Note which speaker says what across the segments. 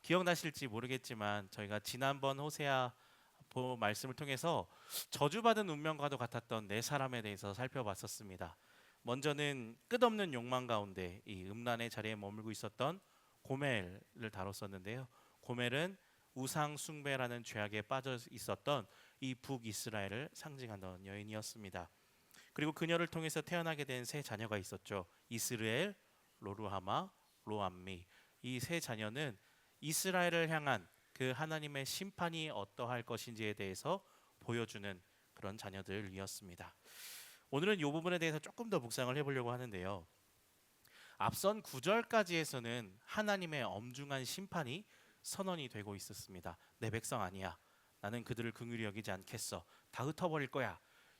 Speaker 1: 기억나실지 모르겠지만 저희가 지난번 호세아 말씀을 통해서 저주받은 운명과도 같았던 네 사람에 대해서 살펴봤었습니다. 먼저는 끝없는 욕망 가운데 이 음란의 자리에 머물고 있었던 고멜을 다뤘었는데요. 고멜은 우상 숭배라는 죄악에 빠져 있었던 이 북이스라엘을 상징하던 여인이었습니다. 그리고 그녀를 통해서 태어나게 된 세 자녀가 있었죠. 이스르엘, 로루하마, 로암미. 이 세 자녀는 이스라엘을 향한 그 하나님의 심판이 어떠할 것인지에 대해서 보여주는 그런 자녀들이었습니다. 오늘은 이 부분에 대해서 조금 더 묵상을 해보려고 하는데요. 앞선 9절까지에서는 하나님의 엄중한 심판이 선언이 되고 있었습니다. 내 백성 아니야. 나는 그들을 긍휼히 여기지 않겠어. 다 흩어버릴 거야.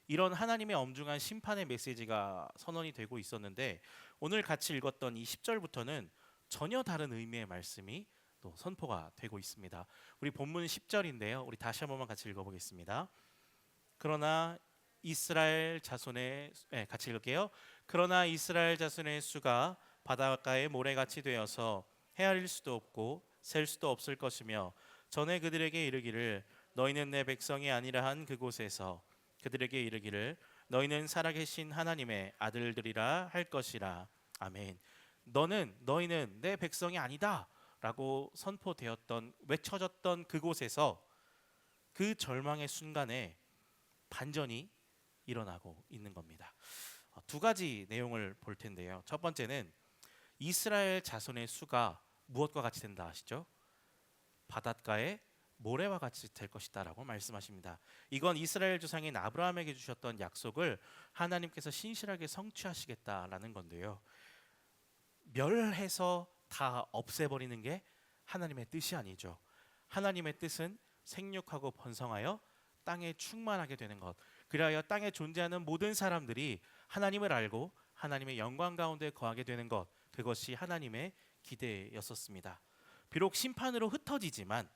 Speaker 1: 이런 하나님의 엄중한 심판의 메시지가 선언이 되고 있었는데, 오늘 같이 읽었던 이 10절부터는 전혀 다른 의미의 말씀이 또 선포가 되고 있습니다. 우리 본문 10절인데요. 우리 다시 한 번만 같이 읽어보겠습니다. 그러나 이스라엘 자손의 같이 읽을게요. 그러나 이스라엘 자손의 수가 바닷가의 모래같이 되어서 헤아릴 수도 없고 셀 수도 없을 것이며, 전에 그들에게 이르기를 너희는 내 백성이 아니라 한 그곳에서 그들에게 이르기를 너희는 살아계신 하나님의 아들들이라 할 것이라. 아멘. 너희는 내 백성이 아니다 라고 선포되었던, 외쳐졌던 그곳에서 그 절망의 순간에 반전이 일어나고 있는 겁니다. 두 가지 내용을 볼 텐데요. 첫 번째는 이스라엘 자손의 수가 무엇과 같이 된다 아시죠? 바닷가에 모래와 같이 될 것이다 라고 말씀하십니다. 이건 이스라엘 조상인 아브라함에게 주셨던 약속을 하나님께서 신실하게 성취하시겠다라는 건데요. 멸해서 다 없애버리는 게 하나님의 뜻이 아니죠. 하나님의 뜻은 생육하고 번성하여 땅에 충만하게 되는 것, 그리하여 땅에 존재하는 모든 사람들이 하나님을 알고 하나님의 영광 가운데 거하게 되는 것, 그것이 하나님의 기대였었습니다. 비록 심판으로 흩어지지만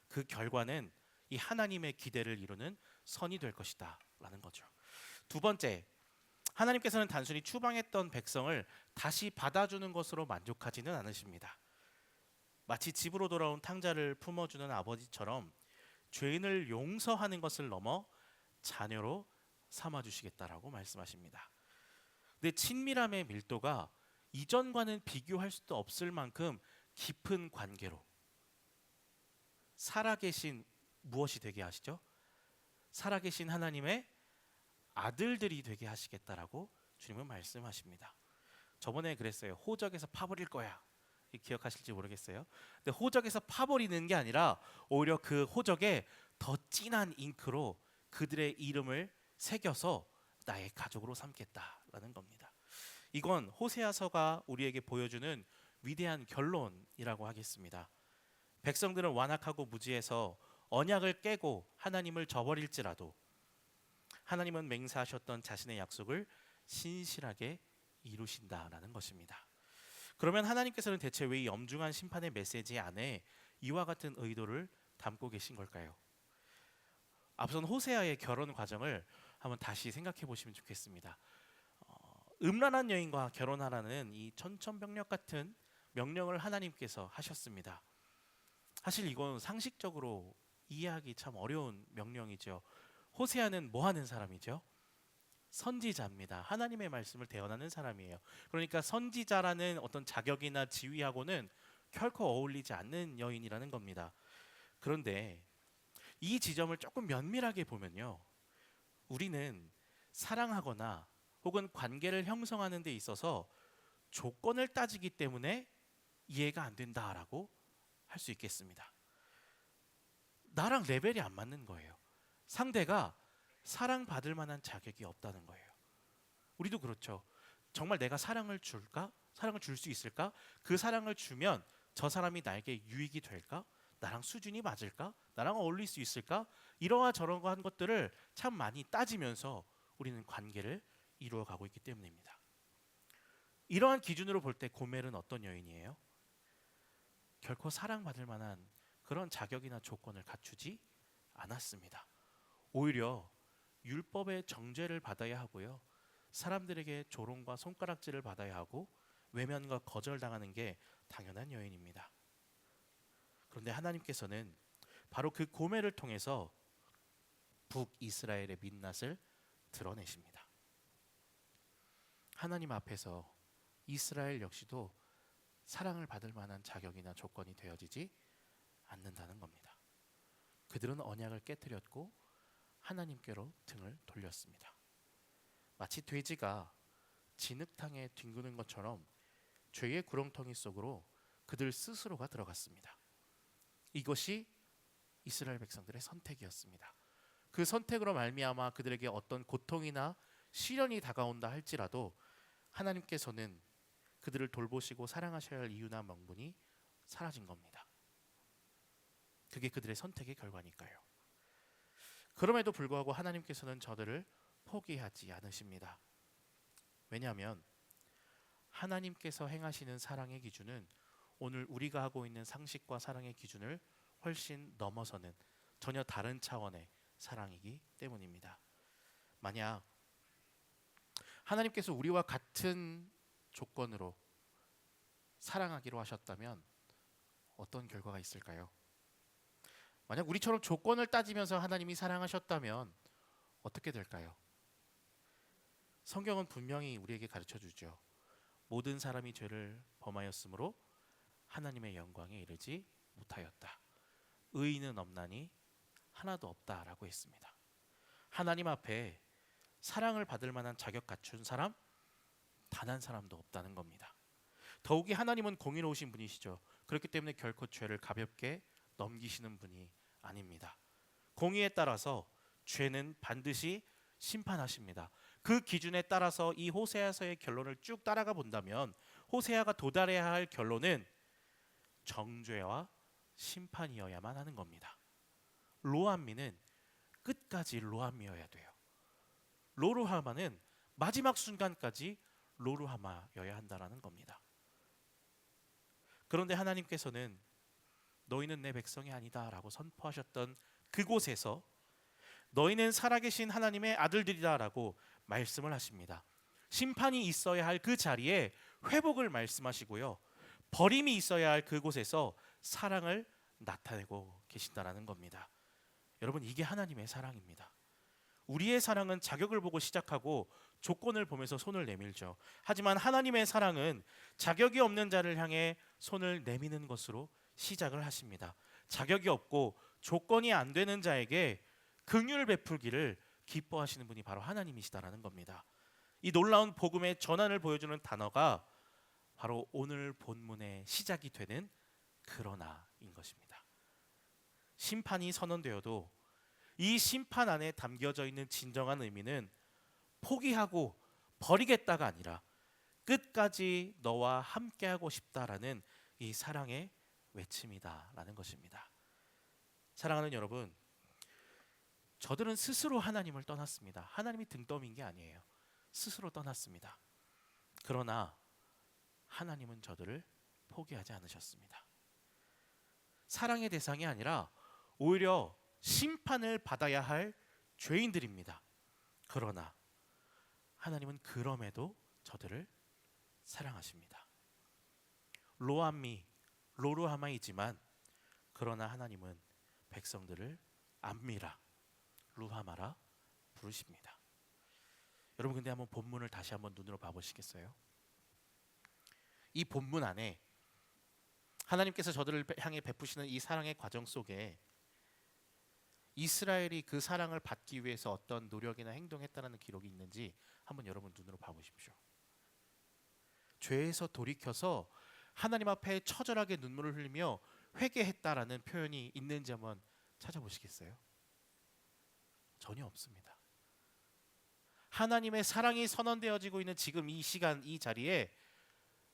Speaker 1: 그 결과는 이 하나님의 기대를 이루는 선이 될 것이다 라는 거죠. 두 번째, 하나님께서는 단순히 추방했던 백성을 다시 받아주는 것으로 만족하지는 않으십니다. 마치 집으로 돌아온 탕자를 품어주는 아버지처럼 죄인을 용서하는 것을 넘어 자녀로 삼아주시겠다라고 말씀하십니다. 근데 친밀함의 밀도가 이전과는 비교할 수도 없을 만큼 깊은 관계로 살아계신, 무엇이 되게 하시죠? 살아계신 하나님의 아들들이 되게 하시겠다라고 주님은 말씀하십니다. 저번에 그랬어요. 호적에서 파버릴 거야. 기억하실지 모르겠어요. 근데 호적에서 파버리는 게 아니라 오히려 그 호적에 더 진한 잉크로 그들의 이름을 새겨서 나의 가족으로 삼겠다라는 겁니다. 이건 호세아서가 우리에게 보여주는 위대한 결론이라고 하겠습니다. 백성들은 완악하고 무지해서 언약을 깨고 하나님을 저버릴지라도 하나님은 맹세하셨던 자신의 약속을 신실하게 이루신다라는 것입니다. 그러면 하나님께서는 대체 왜 이 엄중한 심판의 메시지 안에 이와 같은 의도를 담고 계신 걸까요? 앞선 호세아의 결혼 과정을 한번 다시 생각해 보시면 좋겠습니다. 음란한 여인과 결혼하라는 이 천천병력 같은 명령을 하나님께서 하셨습니다. 사실 이건 상식적으로 이해하기 참 어려운 명령이죠. 호세아는 뭐 하는 사람이죠? 선지자입니다. 하나님의 말씀을 대언하는 사람이에요. 그러니까 선지자라는 어떤 자격이나 지위하고는 결코 어울리지 않는 여인이라는 겁니다. 그런데 이 지점을 조금 면밀하게 보면요, 우리는 사랑하거나 혹은 관계를 형성하는 데 있어서 조건을 따지기 때문에 이해가 안 된다라고 할 수 있겠습니다. 나랑 레벨이 안 맞는 거예요. 상대가 사랑받을 만한 자격이 없다는 거예요. 우리도 그렇죠. 정말 내가 사랑을 줄까? 사랑을 줄 수 있을까? 그 사랑을 주면 저 사람이 나에게 유익이 될까? 나랑 수준이 맞을까? 나랑 어울릴 수 있을까? 이러한 것들을 참 많이 따지면서 우리는 관계를 이루어가고 있기 때문입니다. 이러한 기준으로 볼 때 고멜은 어떤 여인이에요? 결코 사랑받을 만한 그런 자격이나 조건을 갖추지 않았습니다. 오히려 율법의 정죄를 받아야 하고요, 사람들에게 조롱과 손가락질을 받아야 하고 외면과 거절당하는 게 당연한 여인입니다. 그런데 하나님께서는 바로 그 고멜을 통해서 북이스라엘의 민낯을 드러내십니다. 하나님 앞에서 이스라엘 역시도 사랑을 받을 만한 자격이나 조건이 되어지지 않는다는 겁니다. 그들은 언약을 깨뜨렸고 하나님께로 등을 돌렸습니다. 마치 돼지가 진흙탕에 뒹구는 것처럼 죄의 구렁텅이 속으로 그들 스스로가 들어갔습니다. 이것이 이스라엘 백성들의 선택이었습니다. 그 선택으로 말미암아 그들에게 어떤 고통이나 시련이 다가온다 할지라도 하나님께서는 그들을 돌보시고 사랑하셔야 할 이유나 명분이 사라진 겁니다. 그게 그들의 선택의 결과니까요. 그럼에도 불구하고 하나님께서는 저들을 포기하지 않으십니다. 왜냐하면 하나님께서 행하시는 사랑의 기준은 오늘 우리가 하고 있는 상식과 사랑의 기준을 훨씬 넘어서는 전혀 다른 차원의 사랑이기 때문입니다. 만약 하나님께서 우리와 같은 조건으로 사랑하기로 하셨다면 어떤 결과가 있을까요? 만약 우리처럼 조건을 따지면서 하나님이 사랑하셨다면 어떻게 될까요? 성경은 분명히 우리에게 가르쳐 주죠. 모든 사람이 죄를 범하였으므로 하나님의 영광에 이르지 못하였다. 의인은 없나니 하나도 없다라고 했습니다. 하나님 앞에 사랑을 받을 만한 자격 갖춘 사람 단 한 사람도 없다는 겁니다. 더욱이 하나님은 공의로우신 분이시죠. 그렇기 때문에 결코 죄를 가볍게 넘기시는 분이 아닙니다. 공의에 따라서 죄는 반드시 심판하십니다. 그 기준에 따라서 이 호세아서의 결론을 쭉 따라가 본다면 호세아가 도달해야 할 결론은 정죄와 심판이어야만 하는 겁니다. 로암미는 끝까지 로암미여야 돼요. 로루하마는 마지막 순간까지 로루하마여야 한다라는 겁니다. 그런데 하나님께서는 너희는 내 백성이 아니다 라고 선포하셨던 그곳에서 너희는 살아계신 하나님의 아들들이다 라고 말씀을 하십니다. 심판이 있어야 할 그 자리에 회복을 말씀하시고요, 버림이 있어야 할 그곳에서 사랑을 나타내고 계신다라는 겁니다. 여러분, 이게 하나님의 사랑입니다. 우리의 사랑은 자격을 보고 시작하고 조건을 보면서 손을 내밀죠. 하지만 하나님의 사랑은 자격이 없는 자를 향해 손을 내미는 것으로 시작을 하십니다. 자격이 없고 조건이 안 되는 자에게 긍휼을 베풀기를 기뻐하시는 분이 바로 하나님이시다라는 겁니다. 이 놀라운 복음의 전환을 보여주는 단어가 바로 오늘 본문의 시작이 되는 그러나인 것입니다. 심판이 선언되어도 이 심판 안에 담겨져 있는 진정한 의미는 포기하고 버리겠다가 아니라 끝까지 너와 함께하고 싶다라는 이 사랑의 외침이다라는 것입니다. 사랑하는 여러분, 저들은 스스로 하나님을 떠났습니다. 하나님이 등 떠민 게 아니에요. 스스로 떠났습니다. 그러나 하나님은 저들을 포기하지 않으셨습니다. 사랑의 대상이 아니라 오히려 심판을 받아야 할 죄인들입니다. 그러나 하나님은 그럼에도 저들을 사랑하십니다. 로암미, 로루하마이지만 그러나 하나님은 백성들을 암미라, 루하마라 부르십니다. 여러분, 근데 한번 본문을 다시 한번 눈으로 봐보시겠어요? 이 본문 안에 하나님께서 저들을 향해 베푸시는 이 사랑의 과정 속에 이스라엘이 그 사랑을 받기 위해서 어떤 노력이나 행동했다는 기록이 있는지 한번 여러분 눈으로 봐보십시오. 죄에서 돌이켜서 하나님 앞에 처절하게 눈물을 흘리며 회개했다라는 표현이 있는지 한번 찾아보시겠어요? 전혀 없습니다. 하나님의 사랑이 선언되어지고 있는 지금 이 시간, 이 자리에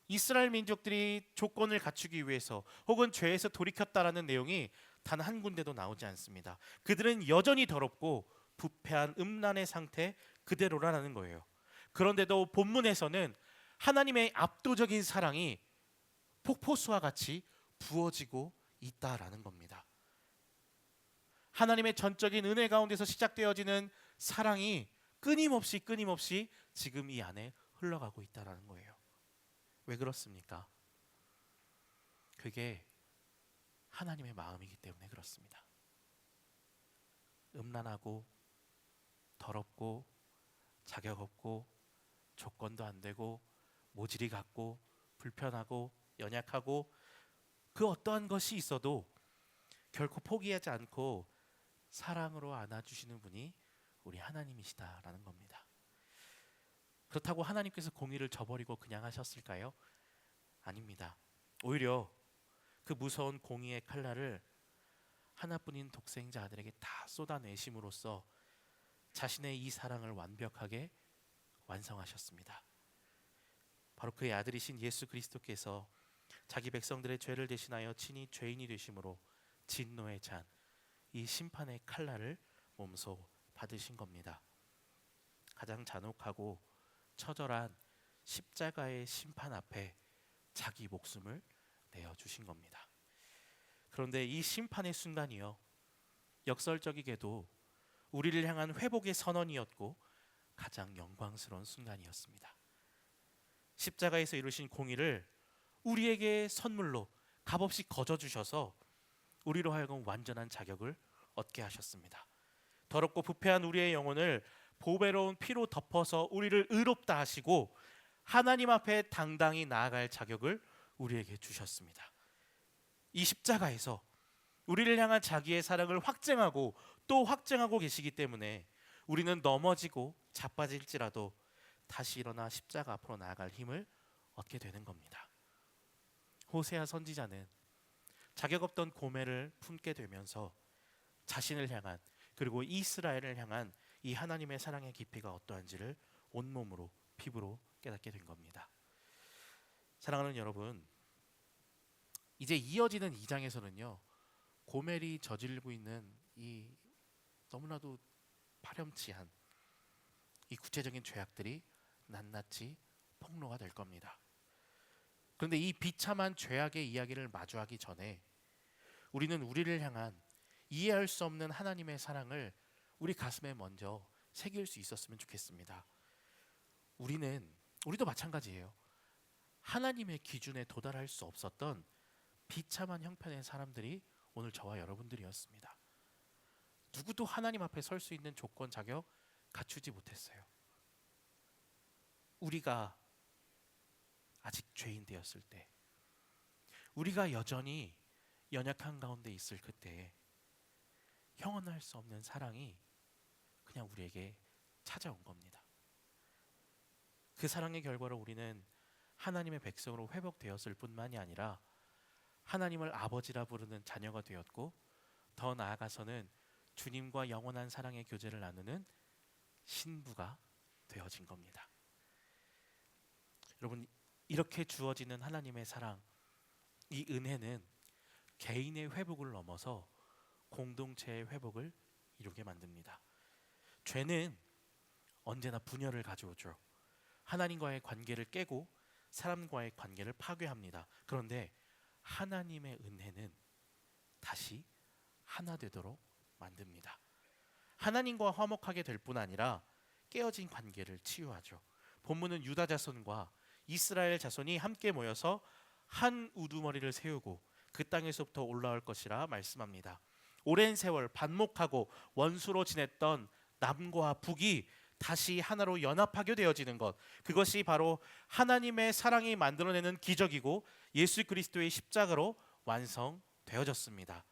Speaker 1: 이스라엘 민족들이 조건을 갖추기 위해서 혹은 죄에서 돌이켰다라는 내용이 단 한 군데도 나오지 않습니다. 그들은 여전히 더럽고 부패한 음란의 상태 그대로라는 거예요. 그런데도 본문에서는 하나님의 압도적인 사랑이 폭포수와 같이 부어지고 있다라는 겁니다. 하나님의 전적인 은혜 가운데서 시작되어지는 사랑이 끊임없이 지금 이 안에 흘러가고 있다라는 거예요. 왜 그렇습니까? 그게 하나님의 마음이기 때문에 그렇습니다. 음란하고 더럽고 자격 없고 조건도 안 되고 모질이 같고 불편하고 연약하고 그 어떠한 것이 있어도 결코 포기하지 않고 사랑으로 안아주시는 분이 우리 하나님이시다라는 겁니다. 그렇다고 하나님께서 공의를 저버리고 그냥 하셨을까요? 아닙니다. 오히려 그 무서운 공의의 칼날을 하나뿐인 독생자 아들에게 다 쏟아내심으로써 자신의 이 사랑을 완벽하게 완성하셨습니다. 바로 그의 아들이신 예수 그리스도께서 자기 백성들의 죄를 대신하여 친히 죄인이 되심으로 진노의 잔, 이 심판의 칼날을 몸소 받으신 겁니다. 가장 잔혹하고 처절한 십자가의 심판 앞에 자기 목숨을 내어주신 겁니다. 그런데 이 심판의 순간이요, 역설적이게도 우리를 향한 회복의 선언이었고 가장 영광스러운 순간이었습니다. 십자가에서 이루신 공의를 우리에게 선물로 값없이 거저주셔서 우리로 하여금 완전한 자격을 얻게 하셨습니다. 더럽고 부패한 우리의 영혼을 보배로운 피로 덮어서 우리를 의롭다 하시고 하나님 앞에 당당히 나아갈 자격을 우리에게 주셨습니다. 이 십자가에서 우리를 향한 자기의 사랑을 확증하고 또 확증하고 계시기 때문에 우리는 넘어지고 자빠질지라도 다시 일어나 십자가 앞으로 나아갈 힘을 얻게 되는 겁니다. 호세아 선지자는 자격 없던 고매를 품게 되면서 자신을 향한, 그리고 이스라엘을 향한 이 하나님의 사랑의 깊이가 어떠한지를 온몸으로 피부로 깨닫게 된 겁니다. 사랑하는 여러분, 이제 이어지는 2장에서는요 고멜이 저지르고 있는 이 너무나도 파렴치한 이 구체적인 죄악들이 낱낱이 폭로가 될 겁니다. 그런데 이 비참한 죄악의 이야기를 마주하기 전에 우리는 우리를 향한 이해할 수 없는 하나님의 사랑을 우리 가슴에 먼저 새길 수 있었으면 좋겠습니다. 우리도 마찬가지예요. 하나님의 기준에 도달할 수 없었던 비참한 형편의 사람들이 오늘 저와 여러분들이었습니다. 누구도 하나님 앞에 설 수 있는 조건, 자격 갖추지 못했어요. 우리가 아직 죄인 되었을 때, 우리가 여전히 연약한 가운데 있을 그때 형언할 수 없는 사랑이 그냥 우리에게 찾아온 겁니다. 그 사랑의 결과로 우리는 하나님의 백성으로 회복되었을 뿐만이 아니라 하나님을 아버지라 부르는 자녀가 되었고, 더 나아가서는 주님과 영원한 사랑의 교제를 나누는 신부가 되어진 겁니다. 여러분, 이렇게 주어지는 하나님의 사랑, 이 은혜는 개인의 회복을 넘어서 공동체의 회복을 이루게 만듭니다. 죄는 언제나 분열을 가져오죠. 하나님과의 관계를 깨고 사람과의 관계를 파괴합니다. 그런데 하나님의 은혜는 다시 하나 되도록 만듭니다. 하나님과 화목하게 될 뿐 아니라 깨어진 관계를 치유하죠. 본문은 유다 자손과 이스라엘 자손이 함께 모여서 한 우두머리를 세우고 그 땅에서부터 올라올 것이라 말씀합니다. 오랜 세월 반목하고 원수로 지냈던 남과 북이 다시 하나로 연합하게 되어지는 것, 그것이 바로 하나님의 사랑이 만들어내는 기적이고 예수 그리스도의 십자가로 완성되어졌습니다.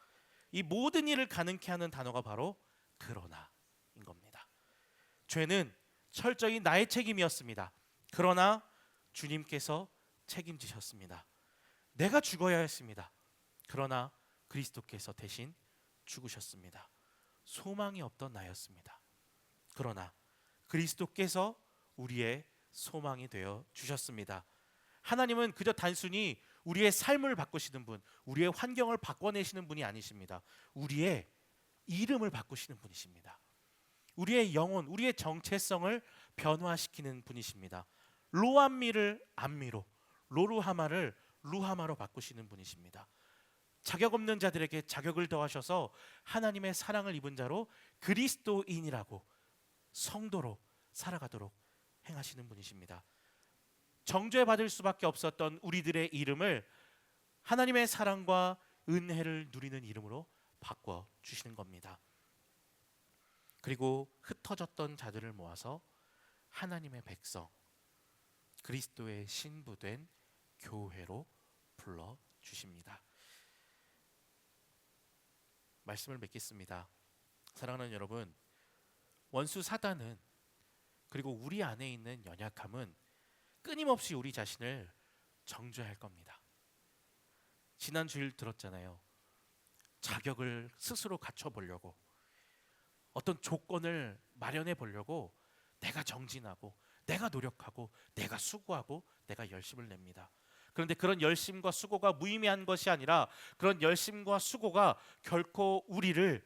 Speaker 1: 이 모든 일을 가능케 하는 단어가 바로 그러나인 겁니다. 죄는 철저히 나의 책임이었습니다. 그러나 주님께서 책임지셨습니다. 내가 죽어야 했습니다. 그러나 그리스도께서 대신 죽으셨습니다. 소망이 없던 나였습니다. 그러나 그리스도께서 우리의 소망이 되어 주셨습니다. 하나님은 그저 단순히 우리의 삶을 바꾸시는 분, 우리의 환경을 바꿔내시는 분이 아니십니다. 우리의 이름을 바꾸시는 분이십니다. 우리의 영혼, 우리의 정체성을 변화시키는 분이십니다. 로암미를 암미로, 로루하마를 루하마로 바꾸시는 분이십니다. 자격 없는 자들에게 자격을 더하셔서 하나님의 사랑을 입은 자로 그리스도인이라고, 성도로 살아가도록 행하시는 분이십니다. 정죄받을 수밖에 없었던 우리들의 이름을 하나님의 사랑과 은혜를 누리는 이름으로 바꿔 주시는 겁니다. 그리고 흩어졌던 자들을 모아서 하나님의 백성, 그리스도의 신부된 교회로 불러 주십니다. 말씀을 맺겠습니다. 사랑하는 여러분, 원수 사단은, 그리고 우리 안에 있는 연약함은 끊임없이 우리 자신을 정죄할 겁니다. 지난 주일 들었잖아요. 자격을 스스로 갖춰보려고, 어떤 조건을 마련해 보려고 내가 정진하고, 내가 노력하고, 내가 수고하고, 내가 열심을 냅니다. 그런데 그런 열심과 수고가 무의미한 것이 아니라 그런 열심과 수고가 결코 우리를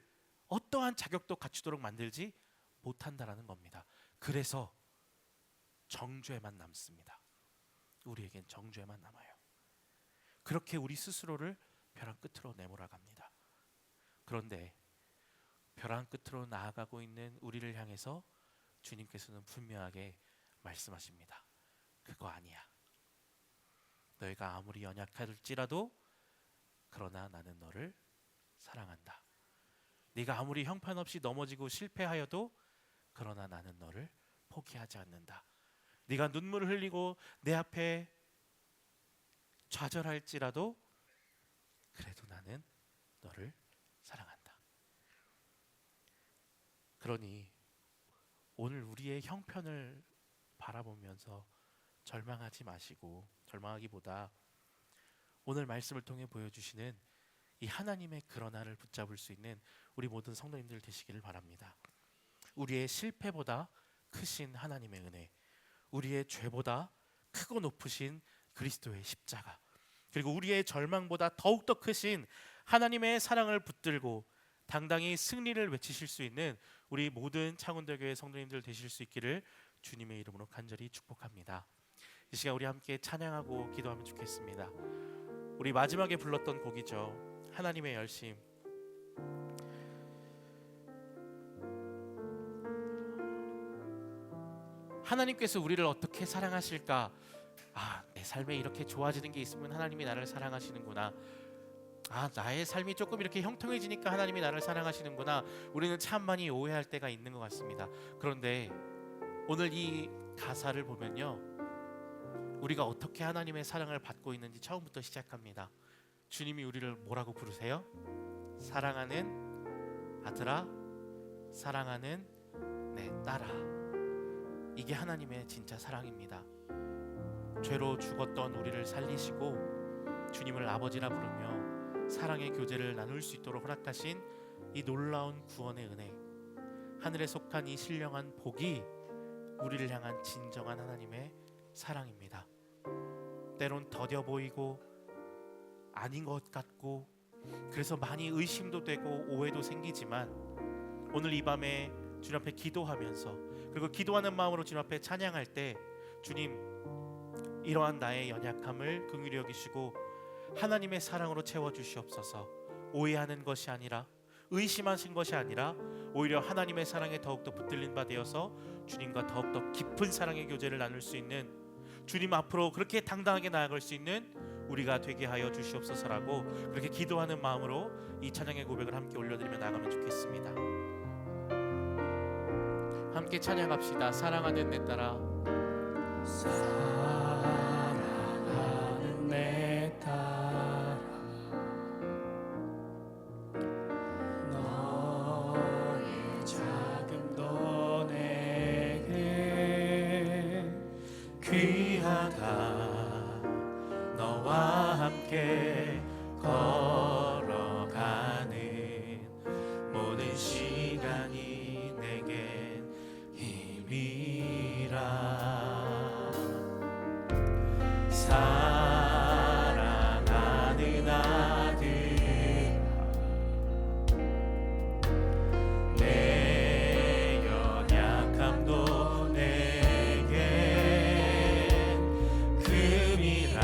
Speaker 1: 어떠한 자격도 갖추도록 만들지 못한다라는 겁니다. 그래서 정죄만 남습니다. 우리에겐 정죄만 남아요. 그렇게 우리 스스로를 벼랑 끝으로 내몰아갑니다. 그런데 벼랑 끝으로 나아가고 있는 우리를 향해서 주님께서는 분명하게 말씀하십니다. 그거 아니야. 너희가 아무리 연약할지라도 그러나 나는 너를 사랑한다. 네가 아무리 형편없이 넘어지고 실패하여도 그러나 나는 너를 포기하지 않는다. 네가 눈물을 흘리고 내 앞에 좌절할지라도 그래도 나는 너를 사랑한다. 그러니 오늘 우리의 형편을 바라보면서 절망하지 마시고, 절망하기보다 오늘 말씀을 통해 보여주시는 이 하나님의 그러나를 붙잡을 수 있는 우리 모든 성도님들 되시기를 바랍니다. 우리의 실패보다 크신 하나님의 은혜, 우리의 죄보다 크고 높으신 그리스도의 십자가, 그리고 우리의 절망보다 더욱더 크신 하나님의 사랑을 붙들고 당당히 승리를 외치실 수 있는 우리 모든 창원대교회 성도님들 되실 수 있기를 주님의 이름으로 간절히 축복합니다. 이 시간 우리 함께 찬양하고 기도하면 좋겠습니다. 우리 마지막에 불렀던 곡이죠. 하나님의 열심. 하나님께서 우리를 어떻게 사랑하실까? 내 삶에 이렇게 좋아지는 게 있으면 하나님이 나를 사랑하시는구나. 나의 삶이 조금 이렇게 형통해지니까 하나님이 나를 사랑하시는구나. 우리는 참 많이 오해할 때가 있는 것 같습니다. 그런데 오늘 이 가사를 보면요, 우리가 어떻게 하나님의 사랑을 받고 있는지 처음부터 시작합니다. 주님이 우리를 뭐라고 부르세요? 사랑하는 아들아, 사랑하는 내 딸아. 이게 하나님의 진짜 사랑입니다. 죄로 죽었던 우리를 살리시고 주님을 아버지라 부르며 사랑의 교제를 나눌 수 있도록 허락하신 이 놀라운 구원의 은혜, 하늘에 속한 이 신령한 복이 우리를 향한 진정한 하나님의 사랑입니다. 때론 더뎌 보이고 아닌 것 같고 그래서 많이 의심도 되고 오해도 생기지만 오늘 이 밤에 주님 앞에 기도하면서, 그리고 기도하는 마음으로 주님 앞에 찬양할 때 주님, 이러한 나의 연약함을 긍휼히 여기시고 하나님의 사랑으로 채워주시옵소서. 오해하는 것이 아니라, 의심하신 것이 아니라 오히려 하나님의 사랑에 더욱더 붙들린 바 되어서 주님과 더욱더 깊은 사랑의 교제를 나눌 수 있는, 주님 앞으로 그렇게 당당하게 나아갈 수 있는 우리가 되게 하여 주시옵소서라고 그렇게 기도하는 마음으로 이 찬양의 고백을 함께 올려드리며 나가면 좋겠습니다. 함께 찬양합시다. 사랑하는 내 딸아,
Speaker 2: 사랑하는 내 딸아, 너의 자금도 내게 귀하다. 너와 함께 걸어가는 모든 시간이 내겐 힘이라. 사랑하는 아들아, 내 연약함도 내겐 금이라.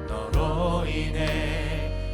Speaker 2: 너로 인해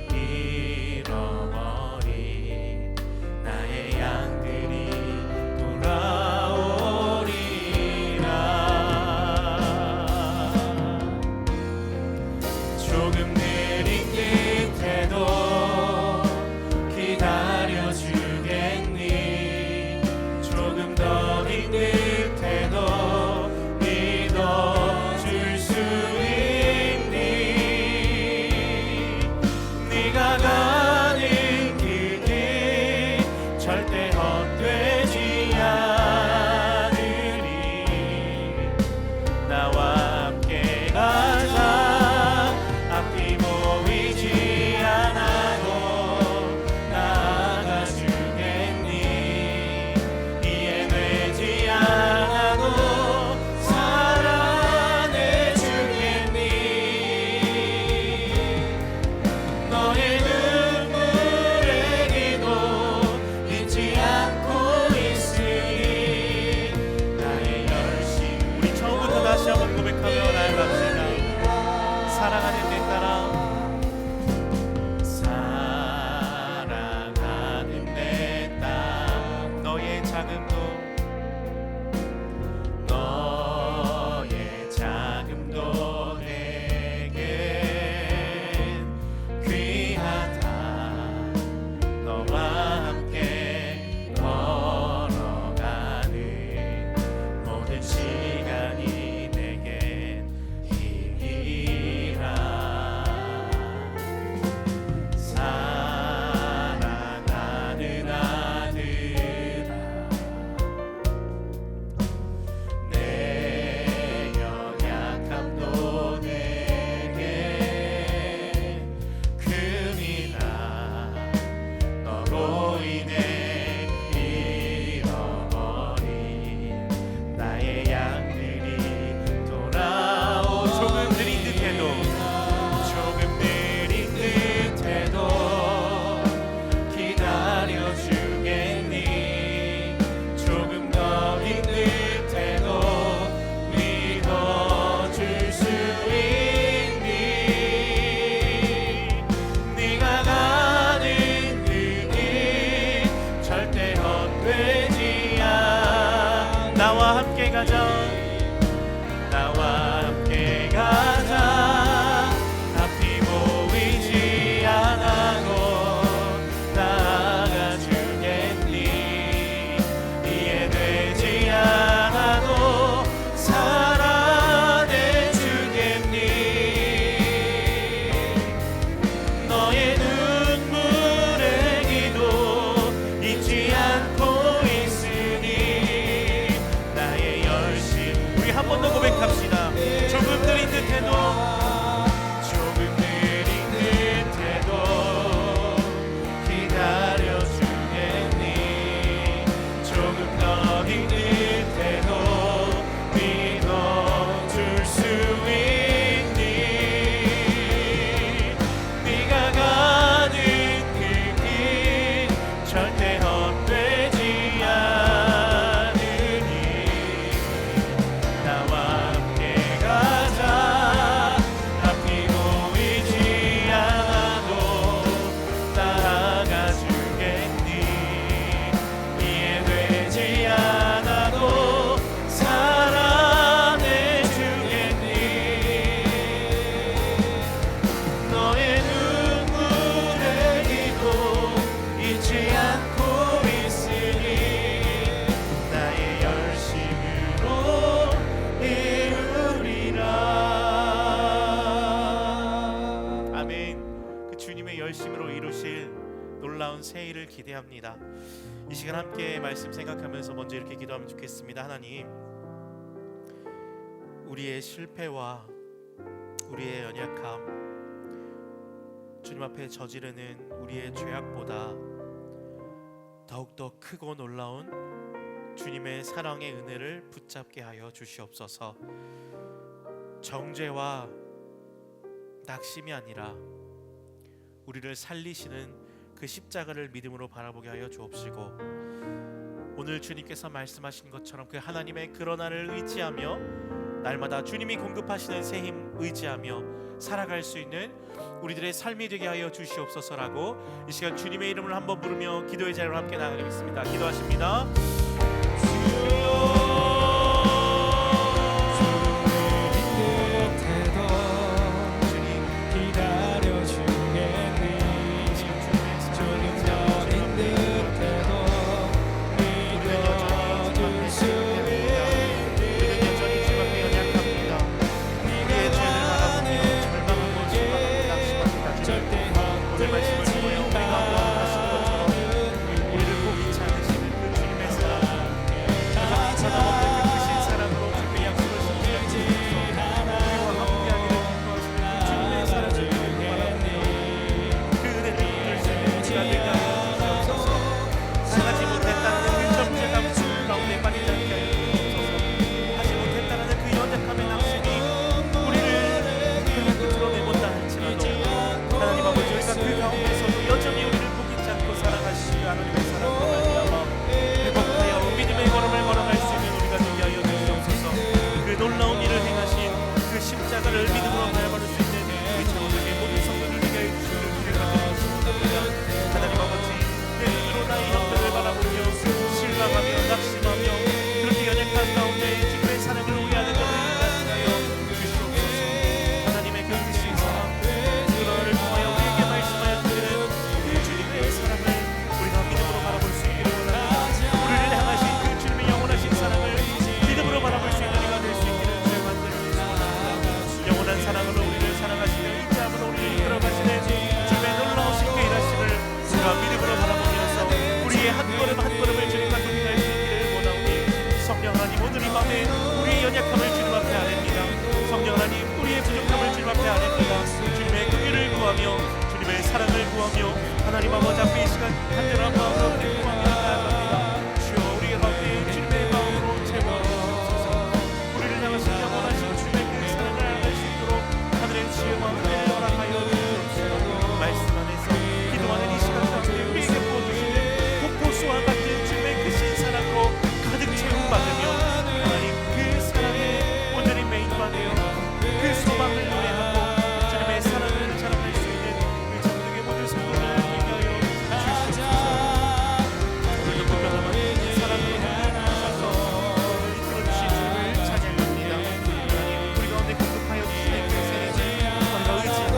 Speaker 1: 한번 고백하며 나아갑시다. 사랑하는 내 딸아,
Speaker 2: 사랑하는 내 딸,
Speaker 1: 너의 작음도
Speaker 2: 내겐 귀하다. 너와 함께 걸어가는 모든 시간이 내겐 힘이라. 사랑하는 아들아, 내 연약함도 내게 금이라. 너로 인해 잃어버린 나의 양들이 돌아오.
Speaker 1: 조금 느린 듯해도
Speaker 2: 조금 느린 듯해도 기다려주겠니? 조금 더 긴 듯해도 믿어줄 수 있니? 네가 가는 그 길 절대 헛되지 않아.
Speaker 1: 나와 함께 가자.
Speaker 2: 나와 함께 가자. 앞이 보이지 않아도 나아가 주겠니? 이해되지 않아도 살아내 주겠니? 너의 눈물의 기도 잊지 않고 있으니 나의 열심.
Speaker 1: 우리 한 번 더 고백합시다. 조금 느린 듯해도
Speaker 2: 조금 느린 듯해도 기다려주겠니? 조금 더 긴 듯해도 믿어줄 수 있니? 네가 가는 그 길 절대 헛되지 않으니 나와 함께 가자. 앞이 보이지 않아도 나아가 주겠니? 이해되지 않아도 살아내 주겠니? 너의 눈물의 기도 잊지 않고 있으니 나의 열심으로 이루리라.
Speaker 1: 아멘. 그 주님의 열심으로 이루실 놀라운 새 일을 기대합니다. 이 시간 함께 말씀 생각하면서 먼저 이렇게 기도하면 좋겠습니다. 하나님, 우리의 실패와 우리의 연약함, 주님 앞에 저지르는 우리의 죄악보다 더욱더 크고 놀라운 주님의 사랑의 은혜를 붙잡게 하여 주시옵소서. 정죄와 낙심이 아니라 우리를 살리시는 그 십자가를 믿음으로 바라보게 하여 주옵시고, 오늘 주님께서 말씀하신 것처럼 그 하나님의 그러나를 의지하며 날마다 주님이 공급하시는 새 힘 의지하며 살아갈 수 있는 우리들의 삶이 되게 하여 주시옵소서라고 이 시간 주님의 이름을 한번 부르며 기도의 자리로 함께 나가겠습니다. 기도하십니다. 놀라운 일을 행하신 십자가를 믿음으로 밟아볼 수 있는 우리 창원교회 모든 성도들 되게 하여 주시기를 주를 간절히 축원합니다. 하나님 아버지, 내 눈으로 나의 형편을 바라보며 실망하며 낙심하며 그렇게 연약한 가운데 주님의 사랑을 우려하는 것을 인하여 주시옵소서. 하나님의 그 크신 사랑, 그거를 통하여 우리에게 말씀하여 주시는 그 주님의 사랑을 우리가 믿음으로 바라볼 수 있기를 원합니다. 우리를 향하신 그 주님의 영원하신 사랑을 믿음으로 바라볼 수 있는 우리가 될 수 있기를 주의 만들어 주옵소서. 영원한 사랑으로 우리를 사랑하시며 인자함으로 우리를 이끌어가시는 주님의 놀라우신 그 일하심을 우리가 믿음으로 바라보면서 우리의 한 걸음 한 걸음을 주님과 동행할 수 있기를 원하오니 성령 하나님, 오늘 이 밤에 우리의 연약함을 주님 앞에 아뢰니다. 성령 하나님, 우리의 부족함을 주님 앞에 아뢰니다. 주님의 긍휼을 구하며 주님의 사랑을 구하며 하나님 아버지 앞에 이 시간 간절한 마음으로 구하며 나아갑니다. 주여, 우리의 가운데 주님의 마음으로 채워주옵소서. 우리를 향하신 영원하신 주님의 그 사랑을 알할 수 있도록 하늘의 지혜와 은혜를 허락하여 주옵소서. 말씀 안에서 기도하는 이 시간 가운데 우리에게 부어주시는 폭포수와 같은 주님의 크신 사랑으로 가득 채움받으며 하나님 그 사랑에 온전히 메인바 되어 그 소망을 노래하고 주님의 사랑을 자랑할 수 있는 우리 장로교회 모든 성도들을 되게 하여 주시옵소서. 오늘도 불변함한 사랑으로 주셔서 이끌어 주신 주님을 찬양합니다. 하나님, 우리 가운데 공급하여 주시는 그 세례를 우리가 의지하며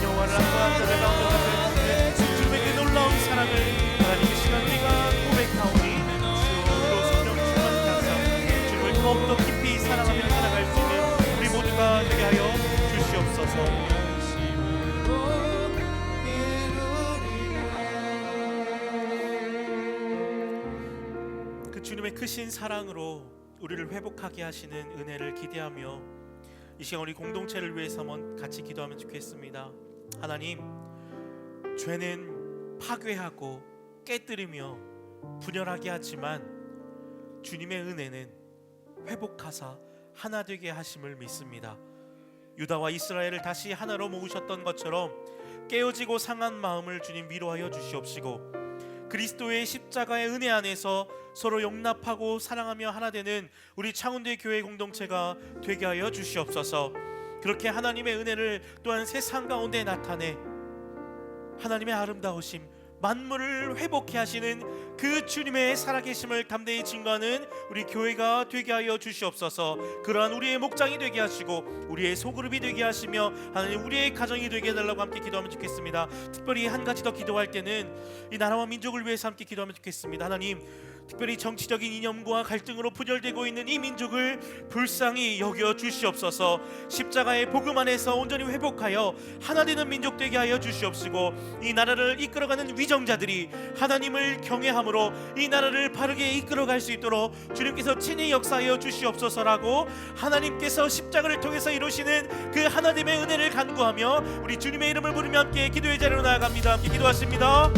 Speaker 1: 여호와를 한번 너를 가운데 가져주시는 주님의 그 놀라운 사랑을 하나님 이 시간 우리가 고백하오니 주로 성령 충만케 하사 주님을 더욱더 깊이 사랑하며 살아갈 수 있는 우리 모두가 되게 하여 주시옵소서. 그 주님의 크신 사랑으로 우리를 회복하게 하시는 은혜를 기대하며 이 시간 우리 공동체를 위해서 한번 같이 기도하면 좋겠습니다. 하나님, 죄는 파괴하고 깨뜨리며 분열하게 하지만 주님의 은혜는 회복하사 하나 되게 하심을 믿습니다. 유다와 이스라엘을 다시 하나로 모으셨던 것처럼 깨어지고 상한 마음을 주님 위로하여 주시옵시고 그리스도의 십자가의 은혜 안에서 서로 용납하고 사랑하며 하나 되는 우리 창원대 교회 공동체가 되게 하여 주시옵소서. 그렇게 하나님의 은혜를 또한 세상 가운데 나타내 하나님의 아름다우심, 만물을 회복케 하시는 그 주님의 살아계심을 담대히 증거하는 우리 교회가 되게 하여 주시옵소서. 그러한 우리의 목장이 되게 하시고 우리의 소그룹이 되게 하시며 하나님 우리의 가정이 되게 해달라고 함께 기도하면 좋겠습니다. 특별히 한 가지 더 기도할 때는 이 나라와 민족을 위해서 함께 기도하면 좋겠습니다. 하나님, 특별히 정치적인 이념과 갈등으로 분열되고 있는 이 민족을 불쌍히 여겨 주시옵소서. 십자가의 복음 안에서 온전히 회복하여 하나 되는 민족 되게 하여 주시옵시고 이 나라를 이끌어가는 위정자들이 하나님을 경외함으로 이 나라를 바르게 이끌어갈 수 있도록 주님께서 친히 역사하여 주시옵소서라고 하나님께서 십자가를 통해서 이루시는 그 하나님의 은혜를 간구하며 우리 주님의 이름을 부르며 함께 기도의 자리로 나아갑니다. 함께 기도하십니다.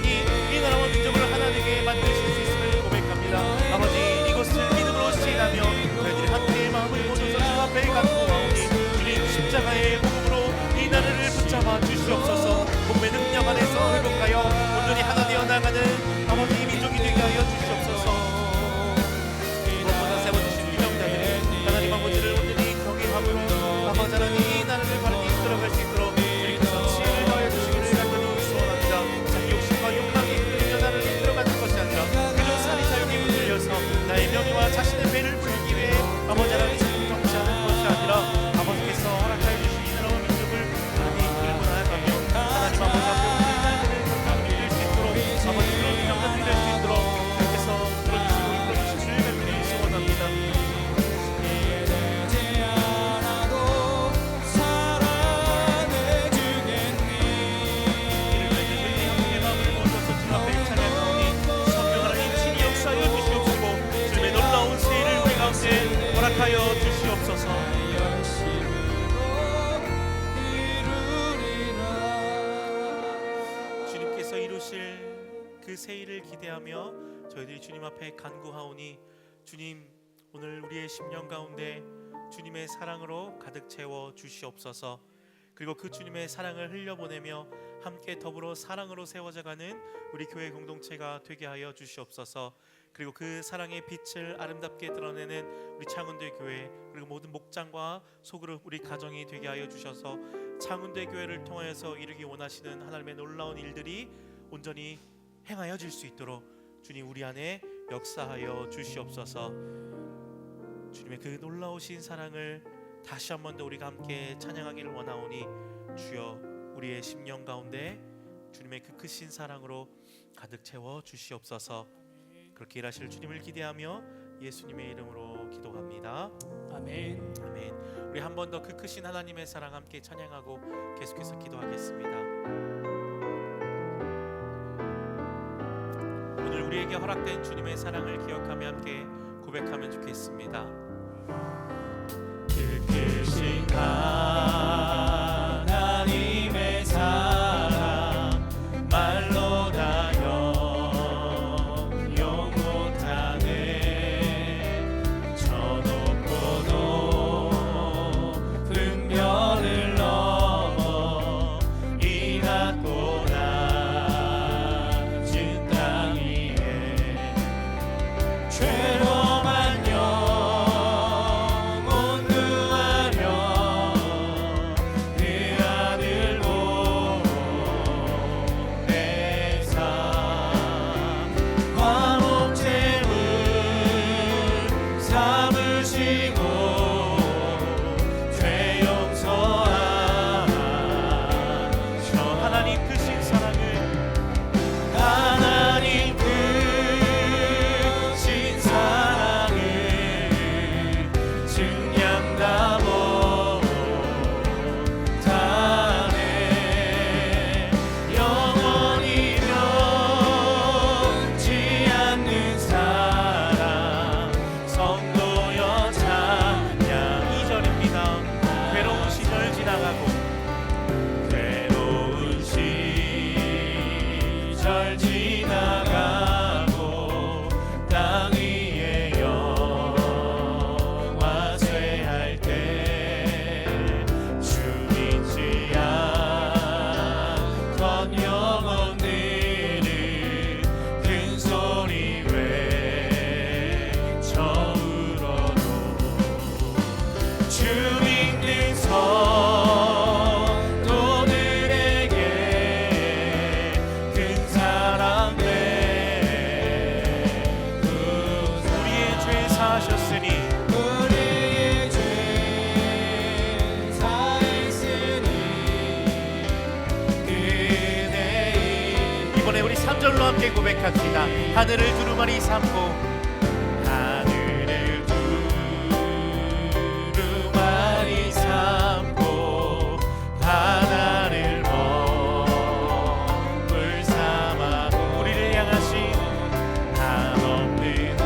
Speaker 2: 온전히 이 나라와 민족을 하나 되게 만드실 수 있음을 고백합니다. 아버지, 이곳을 믿음으로 시인하며 저희들이 함께 마음을 모아서 주 앞에 간구하오니 주님 십자가의 복음으로 이 나라를 붙잡아 주시옵소서. 복음의 능력 안에서 회복하여 온전히 하나 되어 나가는 아버지 민족이 되게 하여 주시옵소서. 무엇보다 세워주신 유명자들이 하나님 아버지를 온전히 경외함으로 아버지 하나님 이 나라를 바르게 이끌어갈 수 있도록 주님께서 지혜를 더해 주시기를 간절히 소원합니다. 자기 욕심과 욕망이 이끌리며 나를 이끌어가는 것이 아니라 그저 살이 사욕이 붙들려서 나의 명예와 자신의 배를 불리기 위해 아버지 하나님 정치하는 것이 아니라 아버지께서 허락하여 주신 이 나라와 민족을 하나님 이끌고 나아가며 하나님 아버지 앞에 믿을 수 있도록 아버지 그런 유명자들이 될 수 있도록 주님께서 들어주시고 이끌어주시기를 간절히 소원합니다. 허락하여 주시옵소서. 주님께서 이루실 그 새 일을 기대하며 저희들이 주님 앞에 간구하오니 주님, 오늘 우리의 심령 가운데 주님의 사랑으로 가득 채워 주시옵소서. 그리고 그 주님의 사랑을 흘려보내며 함께 더불어 사랑으로 세워져가는 우리 교회 공동체가 되게 하여 주시옵소서. 그리고 그 사랑의 빛을 아름답게 드러내는 우리 창운대 교회, 그리고 모든 목장과 소그룹 우리 가정이 되게 하여 주셔서 창운대 교회를 통하여서 이루기 원하시는 하나님의 놀라운 일들이 온전히 행하여질 수 있도록 주님 우리 안에 역사하여 주시옵소서. 주님의 그 놀라우신 사랑을 다시 한 번 더 우리가 함께 찬양하기를 원하오니 주여, 우리의 심령 가운데 주님의 그 크신 사랑으로 가득 채워 주시옵소서. 그렇게 일하실 주님을 기대하며 예수님의 이름으로 기도합니다.
Speaker 3: 아멘.
Speaker 2: 아멘. 우리 한 번 더 그 크신 하나님의 사랑 함께 찬양하고 계속해서 기도하겠습니다. 오늘 우리에게 허락된 주님의 사랑을 기억하며 함께 고백하면 좋겠습니다. 그 크신 하나님의 사랑 말로 다 형용 못하네. 저 높고 높은 별을 넘어 이 낮고 낮은 땅 위에 죄로만 영혼 구하려 그 아들 보내사 화목제물 삼으시고 죄 용서하셔. 하나님 크신 사랑을, 하나님 크신 사랑을 증량다 못하네. 영원히 변치 않는 사랑 성도여 찬양. 2절입니다. 괴로운 시절 지나가고 괴로운 시절 지나가고 땅 위에 영화 쇠할 때 주 믿지 않던 영혼 들을 큰 소리 외쳐 울어도 주 믿는 성도들에게 큰 사랑 베푸사. 우리의 죄 사하셨으니 우리의 죄 사했으니 그대의. 이번에 우리 3절로 함께 고백합시다. 하늘을 두루마리 삼고 하늘을 두루마리 삼고 바다를 먹물 삼아 우리를 향하신 한없는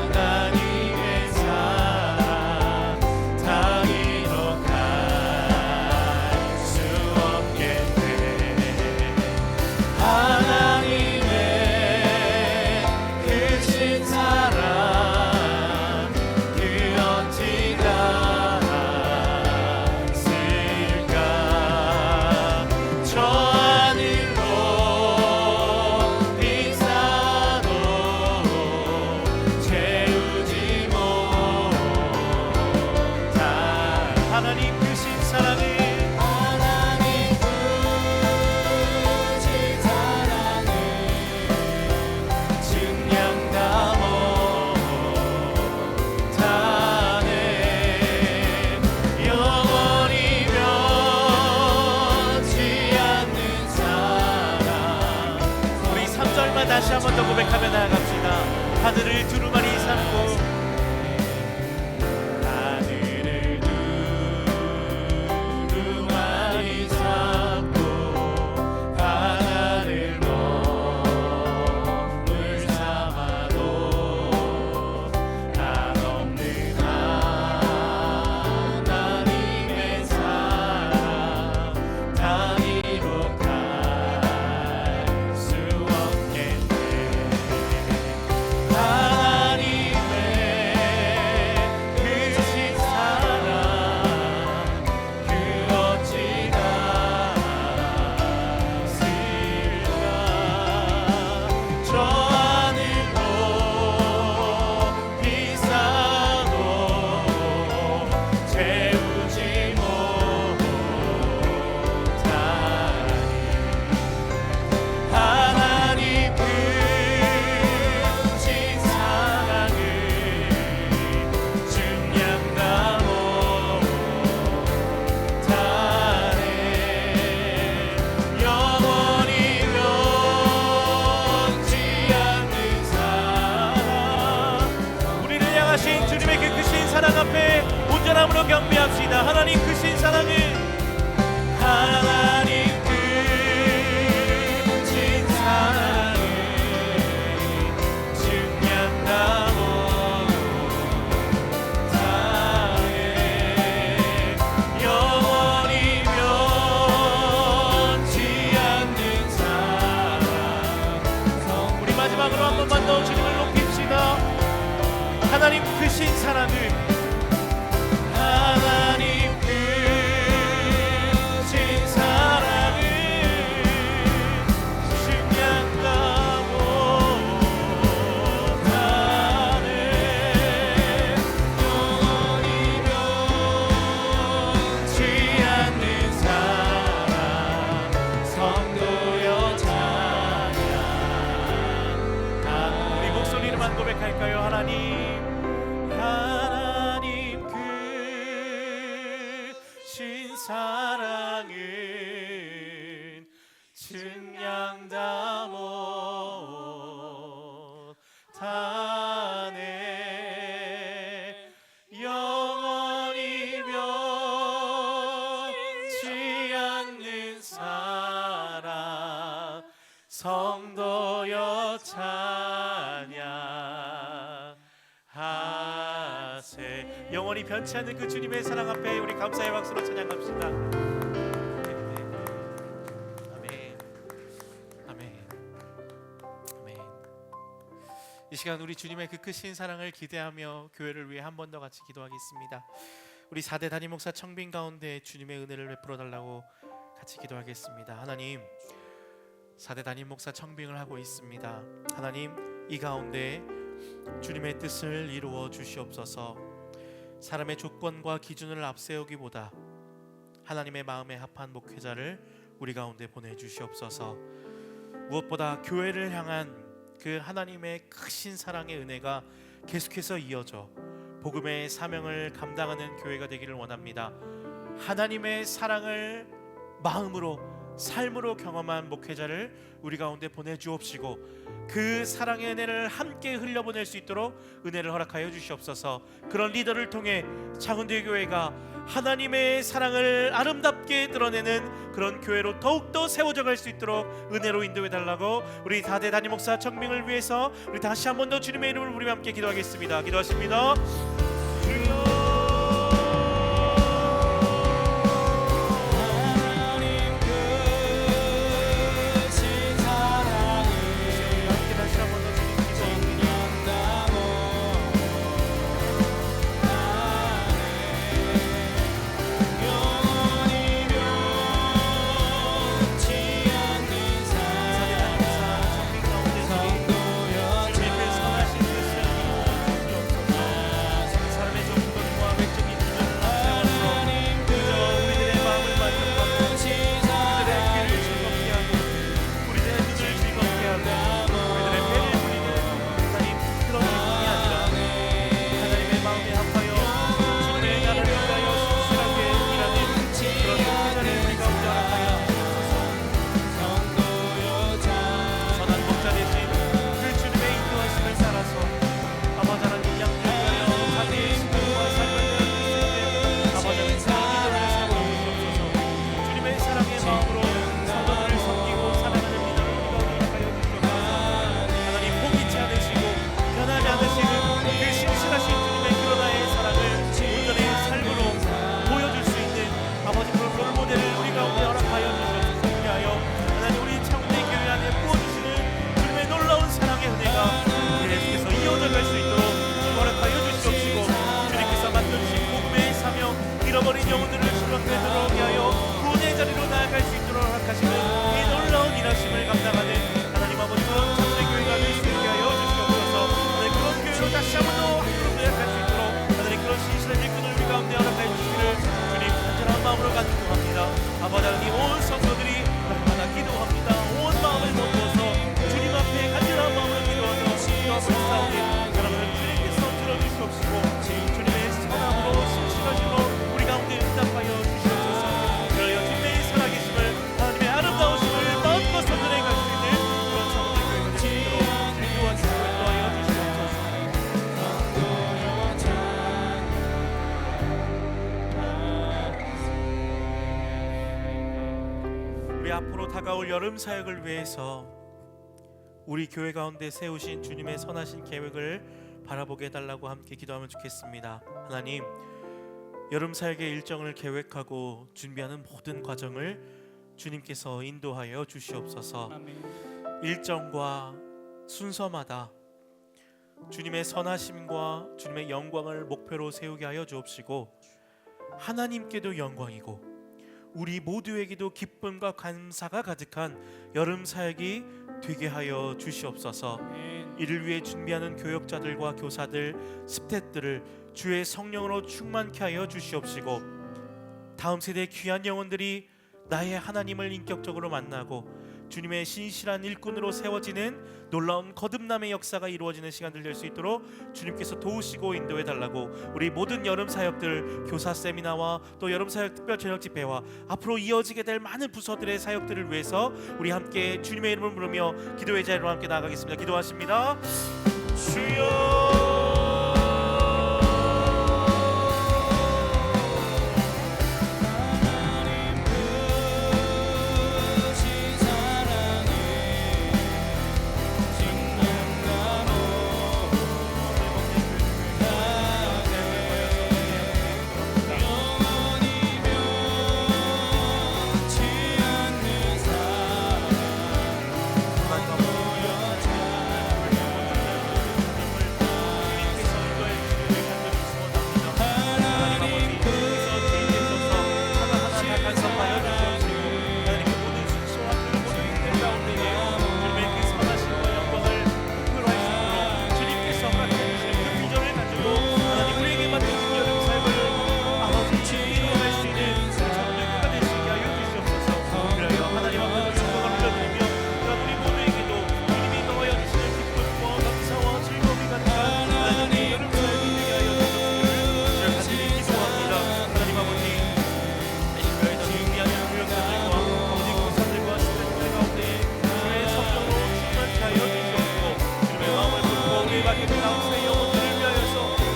Speaker 2: 하나님의 사랑 다 기록할 수 없겠네. 하나님의 크신 사랑 그 어찌가 쓸까. 저 하늘로 빙산도 채우지 못할 하나님 크신 사랑을 다시 한 번 더 고백하며 나아갑시다. 하늘을 두루마리 삼고 하늘을 두루마리 삼고 바다를 몸을 삼아도 한없는 하나님의 사랑 다 이룩할 수 없겠네. 사랑 앞에 온전함으로 경배합시다. 하나님 크신 사랑을 하나님 크신 사랑을 증량하고 사랑에 영원히 변치 않는 사랑. 우리 마지막으로 한 번만 더 주님을 높입시다. 하나님 크신 사랑을 하나님 크신 사랑을 증량하고 나는 영원히 변치 않는 사랑 성도여 찬양. 우리 목소리로만 고백할까요? 하나님 크신 사랑은 증량다 못하네. 영원히 변치 않는 사랑 성도여 찬양하세. 영원히 변치 않는 그 주님의 사랑 앞에 우리 감사의 박수로 찬양합시다. 아멘. 아멘. 아멘. 이 시간 우리 주님의 그 크신 사랑을 기대하며 교회를 위해 한 번 더 같이 기도하겠습니다. 우리 4대 담임 목사 청빙 가운데 주님의 은혜를 베풀어 달라고 같이 기도하겠습니다. 하나님, 4대 담임 목사 청빙을 하고 있습니다. 하나님, 이 가운데 주님의 뜻을 이루어 주시옵소서. 사람의 조건과 기준을 앞세우기보다 하나님의 마음에 합한 목회자를 우리 가운데 보내주시옵소서. 무엇보다 교회를 향한 그 하나님의 크신 사랑의 은혜가 계속해서 이어져 복음의 사명을 감당하는 교회가 되기를 원합니다. 하나님의 사랑을 마음으로 삶으로 경험한 목회자를 우리 가운데 보내주옵시고 그 사랑의 은혜를 함께 흘려보낼 수 있도록 은혜를 허락하여 주시옵소서. 그런 리더를 통해 창원대 교회가 하나님의 사랑을 아름답게 드러내는 그런 교회로 더욱더 세워져 갈 수 있도록 은혜로 인도해 달라고 우리 4대 담임 목사 청빙을 위해서 우리 다시 한 번 더 주님의 이름을 부르며 함께 기도하겠습니다. 기도하십니다. 하나님 크신 사랑 여름 사역을 위해서 우리 교회 가운데 세우신 주님의 선하신 계획을 바라보게 해달라고 함께 기도하면 좋겠습니다. 하나님, 여름 사역의 일정을 계획하고 준비하는 모든 과정을 주님께서 인도하여 주시옵소서.
Speaker 3: 아멘.
Speaker 2: 일정과 순서마다 주님의 선하심과 주님의 영광을 목표로 세우게 하여 주옵시고, 하나님께도 영광이고 우리 모두에게도 기쁨과 감사가 가득한 여름 사역이 되게 하여 주시옵소서.
Speaker 3: 아멘.
Speaker 2: 이를 위해 준비하는 교역자들과 교사들, 스태프들을 주의 성령으로 충만케 하여 주시옵시고, 다음 세대 귀한 영혼들이 나의 하나님을 인격적으로 만나고 주님의 신실한 일꾼으로 세워지는 놀라운 거듭남의 역사가 이루어지는 시간들 될 수 있도록 주님께서 도우시고 인도해 달라고, 우리 모든 여름 사역들, 교사 세미나와 또 여름 사역 특별 저녁 집회와 앞으로 이어지게 될 많은 부서들의 사역들을 위해서 우리 함께 주님의 이름을 부르며 기도의 자리로 함께 나아가겠습니다. 기도하십니다. 주여,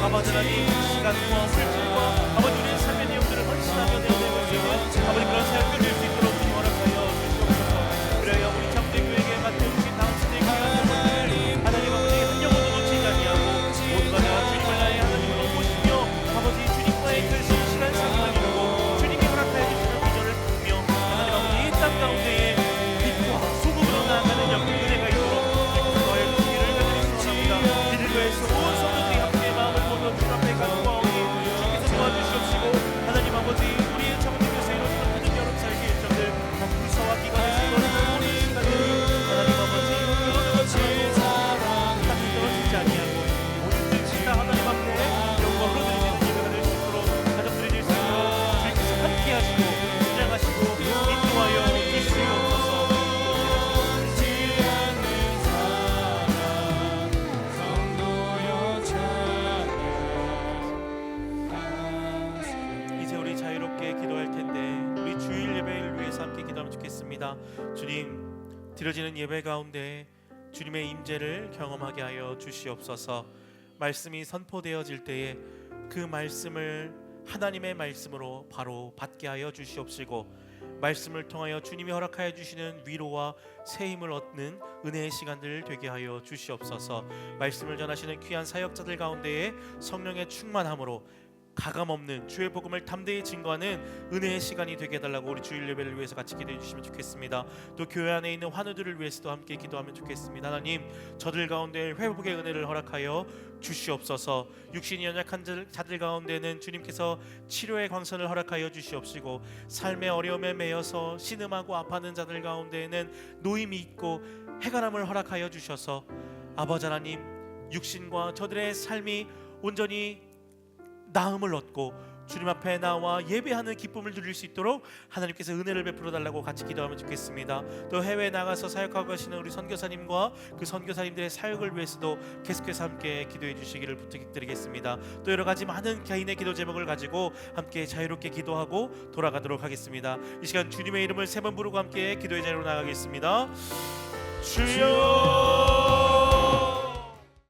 Speaker 2: 아버지 하나님, 시간과 물질과 아버지 우리의 삶의 내용들을 헌신하며 내어내고 있는 아버지 그런 사역을 될 수 있도록 주님 허락하여 주시옵소서. 그래야 우리 장대교회에 맡겨주신 다음 세대 귀한 영혼들 하나님 아버지 한 영혼도 놓치지 아니하고 모두가 다 주님을 나의 하나님으로 모시며 아버지 주님과의 그 신실한 사랑을 이루고 주님이 허락하여 주시는 비전을 품으며 하나님 아버지 이 땅 가운데에 빛과 소금으로 나아가는 영적 은혜가 있도록 주님과의 주기를 간절히 소원합니다. 이를 위해서 온 성도들이 함께 마음을 모두 주 앞에 간구하오니 주께서 도와주시옵시고, 하나님 아버지 우리의 장대교회에서 이루어지는 모든 여름 사역의 일정들 각 부서와 기관에서 이루어지는 모든 시간들이 하나님 아버지 어느 것처럼 땅에 떨어지지 아니하고 모든 뜻이 다 하나님 앞에 영광으로 드리는 예배가 될 수 있도록, 가족들이 될 수 있도록 주님께서 함께 하시고 주장하시고 인도하여 주시옵소서. 이제 우리 자유롭게 기도할 텐데 우리 주일 예배를 위해서 함께 기도하면 좋겠습니다. 주님, 드려지는 예배 가운데 주님의 임재를 경험하게 하여 주시옵소서. 말씀이 선포되어질 때에 그 말씀을 하나님의 말씀으로 바로 받게 하여 주시옵시고, 말씀을 통하여 주님이 허락하여 주시는 위로와 새 힘을 얻는 은혜의 시간들 되게 하여 주시옵소서. 말씀을 전하시는 귀한 사역자들 가운데에 성령의 충만함으로 가감없는 주의 복음을 담대히 증거하는 은혜의 시간이 되게 해달라고 우리 주일 예배를 위해서 같이 기도해 주시면 좋겠습니다. 또 교회 안에 있는 환우들을 위해서도 함께 기도하면 좋겠습니다. 하나님, 저들 가운데 회복의 은혜를 허락하여 주시옵소서. 육신이 연약한 자들 가운데는 주님께서 치료의 광선을 허락하여 주시옵시고, 삶의 어려움에 매여서 신음하고 아파하는 자들 가운데에는 노임이 있고 해가람을 허락하여 주셔서 아버지 하나님, 육신과 저들의 삶이 온전히 나음을 얻고 주님 앞에 나와 예배하는 기쁨을 누릴 수 있도록 하나님께서 은혜를 베풀어 달라고 같이 기도하면 좋겠습니다. 또 해외에 나가서 사역하고 계시는 우리 선교사님과 그 선교사님들의 사역을 위해서도 계속해서 함께 기도해 주시기를 부탁드리겠습니다. 또 여러 가지 많은 개인의 기도 제목을 가지고 함께 자유롭게 기도하고 돌아가도록 하겠습니다. 이 시간 주님의 이름을 세 번 부르고 함께 기도의 자리로 나가겠습니다. 주여,